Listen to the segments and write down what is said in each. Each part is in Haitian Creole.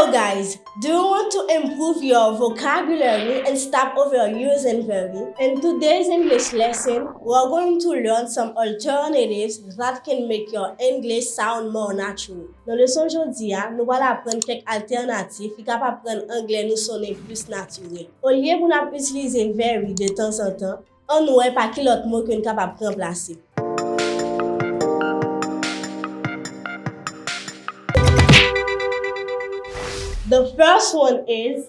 Hello guys, do you want to improve your vocabulary and stop overusing very? In today's English lesson, we're going to learn some alternatives that can make your English sound more natural. Dans leçon aujourd'hui, nous allons apprendre quelques alternatives qui sont capables de rendre l'anglais nous sonner plus naturel. Au lieu de nous utiliser very de temps en temps, on ne voit pas quel autre mot qu'on est capable de remplacer. The first one is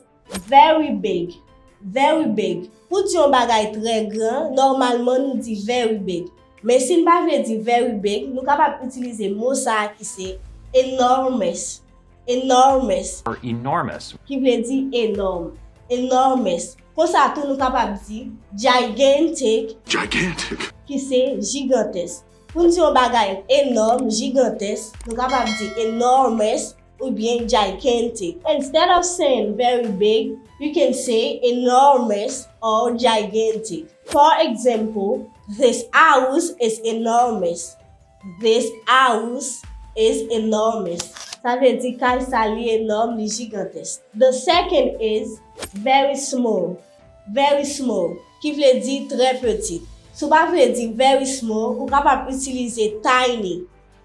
very big. Very big. Pour dire un bagay très grand, normalement nous dit very big. Mais si nous pas veut dire very big, nous capable utiliser mot ça qui c'est enormous. Enormous. Or enormous. Qui veut dire énorme. Enormous. Pour ça tout nous capable dire gigantic. Gigantic. Qui c'est gigantesque. Pour dire un bagay énorme, gigantesque, nous capable dire enormous. Ou bien gigantic. Instead of saying very big, you can say enormous or gigantic. For example, this house is enormous. This house is enormous. Ça veut dire que ça li énorme, li gigantesque. The second is very small. Very small, qui veut dire très petit. Si vous voulez dire very small, vous capable utiliser tiny.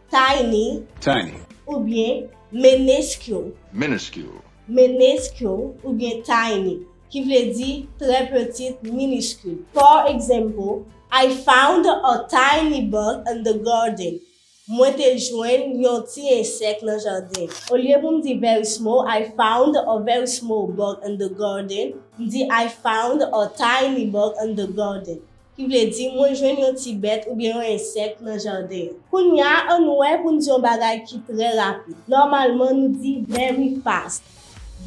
Tiny. Tiny. Ou bien minuscule. Minuscule. Minuscule ou bien tiny, qui veut dire très petit, minuscule. For example, I found a tiny bug in the garden. Moi te joine yon ti insecte dans jardin. Au lieu pour me dire very small, I found a very small bug in the garden. Me dit I found a tiny bug in the garden. Qui veut dire moi joine yon ti bête ou bien un insecte dans jardin. Kounya on ouais pour dire un bagay qui très rapide. Normalement nous dit very fast.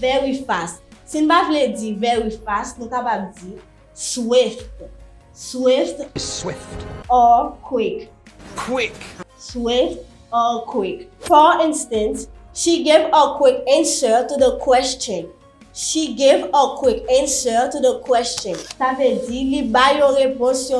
Very fast. Si nous pas veut dire very fast, nous capable dire swift. Swift. Swift. Or quick. Quick. Swift or quick. For instance, she gave a quick answer to the question. She gave a quick answer to the question. Ça veut dire li ba yon réponse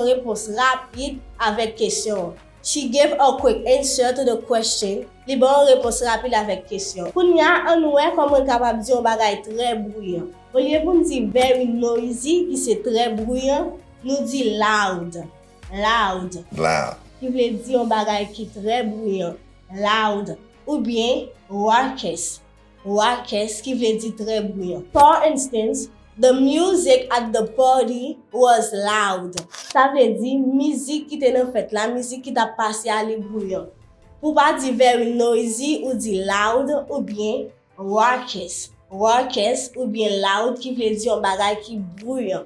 rapide avec question. She gave a quick answer to the question. Li ba yon réponse rapide avec question. Kounya an wè comment capable dire un bagay très bruyant. Au lieu pour dire very noisy, qui c'est très bruyant, nous dit loud. Loud. Loud. Qui veut dire un bagay qui très bruyant. Loud. Ou bien raucous. Raucous qui veut dire très bruyant. For instance, the music at the party was loud. Ça veut dire musique qui était dans fête, la musique qui t'a passé à li bruyant. Pour pas dire very noisy ou dire loud ou bien raucous. Raucous ou bien loud qui veut dire un bagay qui bruyant.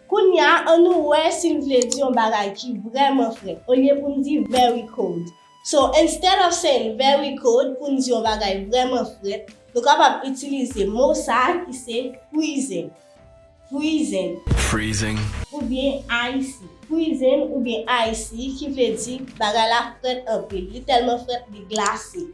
Kounya, on nous ouais s'il veut dire un bagay qui vraiment frais. Au lieu pour nous dire very cold. So instead of saying very cold pour nous dire un bagay vraiment frais, nous capable utiliser mot ça qui c'est freezing. Freezing. Freezing. Ou bien icy. Freezing ou bien icy qui veut dire bagay la frais un peu, tellement frais de glacé.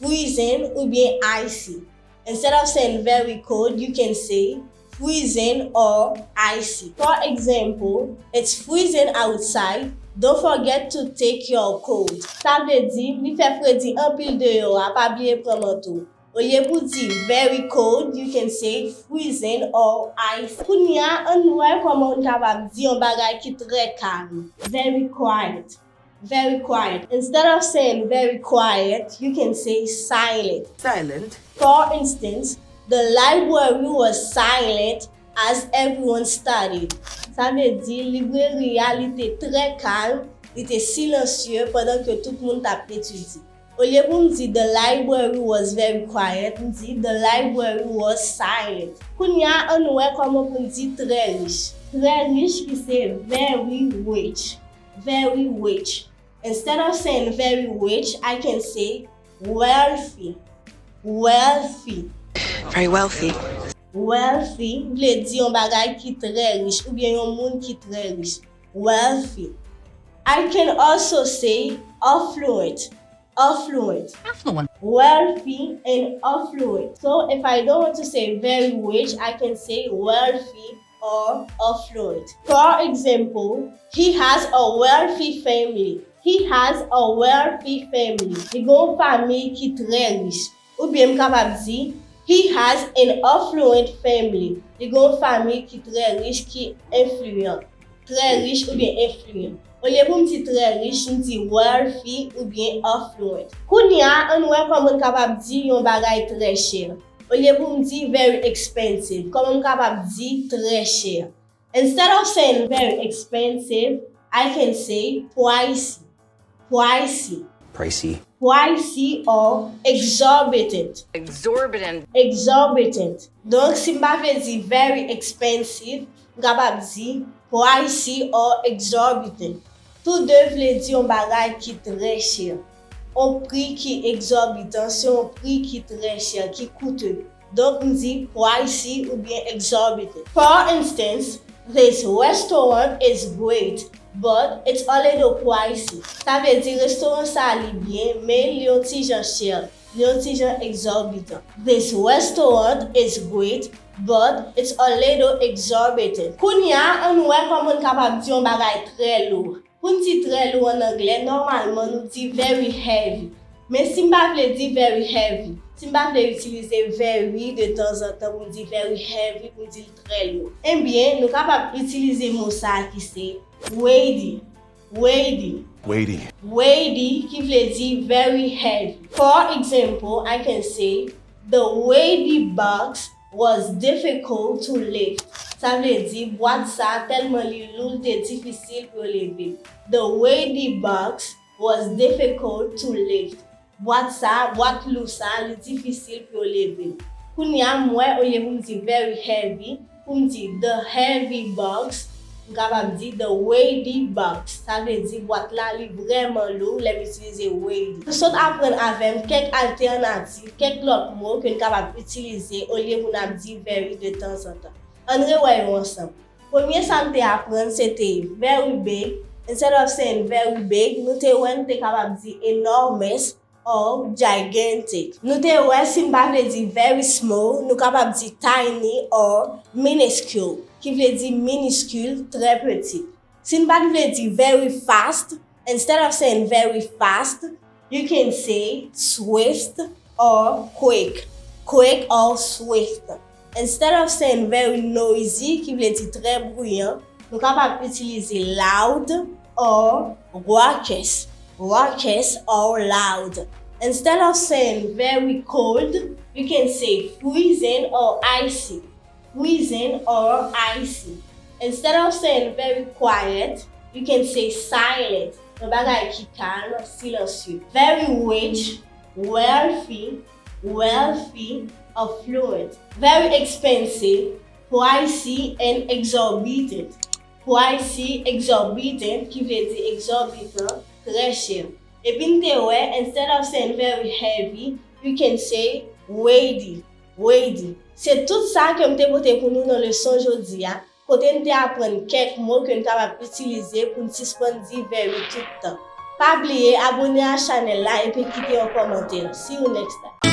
Freezing ou bien icy. Instead of saying very cold, you can say freezing or icy. For example, it's freezing outside. Don't forget to take your coat. Ça veut dire, li fait freddi anpil dehors, pas oublier prendre manteau. Au lieu pour dire very cold, you can say freezing or icy. Kounya, on voit comment on capable dire un bagay qui très calme. Very quiet. Very quiet. Instead of saying very quiet, you can say silent. Silent. For instance, the library was silent as everyone studied. Ça veut dire librairie était très calme, était silencieux pendant que tout le monde a étudié. Au lieu pour me dire the library was very quiet, on dit the library was silent. Kounya on ouais comment on dit très riche. Très riche qui c'est very rich. Very rich. Instead of saying very rich, I can say wealthy. Wealthy. Very wealthy. Wealthy veut dire un bagay qui très riche ou bien un monde qui très riche. Wealthy. I can also say affluent. Affluent. Affluent. Wealthy and affluent. So if I don't want to say very rich, I can say wealthy or affluent. For example, he has a wealthy family. he has a wealthy family. Li gon famille qui très riche. Ou bien m'kapab di, he has an affluent family. Li gon famille qui très riche, qui influent. Très riche ou bien influent. Au lieu pour m'di très riche, m'di wealthy ou bien affluent. Kounya, an wè comment capable di yon bagay très cher. Au lieu pour m'di very expensive, comment capable di très cher. Instead of saying very expensive, I can say pricey. Pricey. Pricey. Pricey or exorbitant. Exorbitant. Exorbitant. Donc, si m'a fait dire very expensive, m'kapab di pricey or exorbitant. Tout deux vle di yon bagay qui très cher. Un prix qui exorbitant, c'est un prix qui très cher, qui coûteux. Donc, on dit pricey ou bien exorbitant. For instance, this restaurant is great, but it's a little pricey. Ça veut dire restaurant ça li bien, mais li yon ti jan cher, li yon ti jan exorbitant. This restaurant is great, but it's a little exorbitant. Kounya, on wè comment capable di yon bagay très lourd. Pour dire très lourd en anglais, normalement nous dit very heavy. Mais si m'pa vle di very heavy, si m'pa vle utiliser very de temps en temps pour dire very heavy, pour dire très lourd. Eh bien, nous capable utiliser mot ça qui c'est weighty. Weighty. Weighty. Weighty qui veut dire very heavy. For example, I can say the weighty box was difficult to lift. Ça veut dire boîte ça tellement lourd et difficile pour lever. The weighty box was difficult to lift. Boîte ça, boîte lourd ça, difficile pour lever. Kounya moi au lieu pour dire very heavy, pour dire the heavy box, m'kapab di the weighty box. Ça veut dire boîte là li vraiment lourd, les utiliser weighty. Nous sommes apprendre avec quelques alternatives, quelques autres mots que nous capable utiliser au lieu pour nous dire very de temps en temps. On revoyons ensemble. Premier ça nous apprendre c'était very big. Instead of saying very big, nous te capable dire enormous or gigantic. Nous te si m'pa vle dire very small, nous capable dire tiny or minuscule, qui veut dire minuscule, très petit. Si m'pa vle dire very fast, instead of saying very fast, you can say swift or quick. Quick or swift. Instead of saying very noisy, qui veut dire très bruyant, nous capable utiliser loud or raucous. Raucous or loud. Instead of saying very cold, you can say freezing or icy. Freezing or icy. Instead of saying very quiet, you can say silent. Un bagay qui calme, silencieux. Very rich, wealthy, affluent. Very expensive, pricey and exorbitant. Pricey, exorbitant, qui veut dire exorbitant, très cher. Et puis, instead of saying very heavy, you can say weighty. Weighty. C'est tout ça que je porté pour nous dans le leçon aujourd'hui. Côté nous apprendre quelques mots que nous capable utiliser pour nous suspendre very tout le temps. Pas oublier abonner à la chaîne là et puis quitter un commentaire. See you next time.